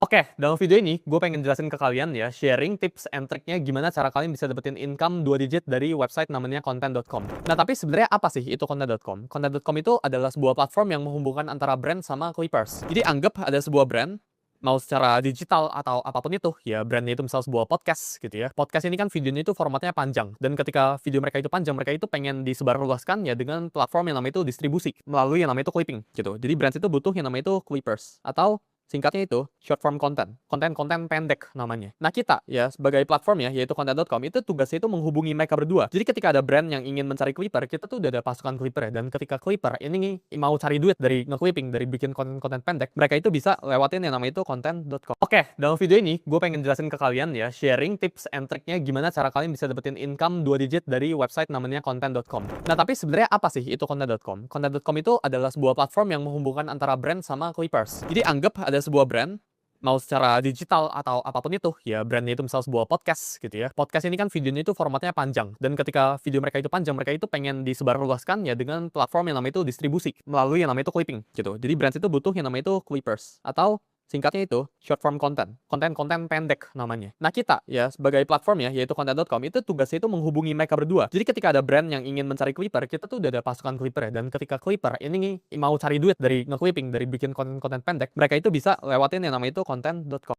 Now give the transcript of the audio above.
Oke, dalam video ini gue pengen jelasin ke kalian ya, sharing tips and triknya gimana cara kalian bisa dapetin income 2 digit dari website namanya content.com. Nah, tapi sebenarnya apa sih itu content.com? Content.com itu adalah sebuah platform yang menghubungkan antara brand sama clippers. Jadi anggap ada sebuah brand, mau secara digital atau apapun itu, ya brandnya itu misal sebuah podcast gitu ya. Podcast ini kan videonya itu formatnya panjang, dan ketika video mereka itu panjang, mereka itu pengen disebarluaskan ya dengan platform yang namanya itu distribusi, melalui yang namanya itu clipping gitu. Jadi brand itu butuh yang namanya itu clippers, atau singkatnya itu short form content, konten-konten pendek namanya. Nah kita ya sebagai platform ya, yaitu content.com, itu tugasnya itu menghubungi mereka berdua. Jadi ketika ada brand yang ingin mencari clipper, kita tuh udah ada pasukan clipper ya. Dan ketika clipper ini mau cari duit dari nge-clipping, dari bikin konten-konten pendek, mereka itu bisa lewatin yang namanya itu content.com. Oke, dalam video ini gue pengen jelasin ke kalian ya, sharing tips and triknya gimana cara kalian bisa dapetin income 2 digit dari website namanya content.com. Nah tapi sebenarnya apa sih itu content.com? Content.com itu adalah sebuah platform yang menghubungkan antara brand sama clippers. Jadi anggap ada sebuah brand, mau secara digital atau apapun itu, ya brandnya itu misal sebuah podcast gitu ya. Podcast ini kan videonya itu formatnya panjang, dan ketika video mereka itu panjang, mereka itu pengen disebarluaskan ya dengan platform yang namanya itu distribusi, melalui yang namanya itu clipping gitu. Jadi brand itu butuh yang namanya itu clippers, atau singkatnya itu short form content, konten-konten pendek namanya. Nah kita ya sebagai platform ya, yaitu content.com, itu tugasnya itu menghubungi mereka berdua. Jadi ketika ada brand yang ingin mencari clipper, kita tuh udah ada pasukan clipper ya. Dan ketika clipper ini mau cari duit dari nge-clipping, dari bikin konten-konten pendek, mereka itu bisa lewatin yang namanya itu content.com.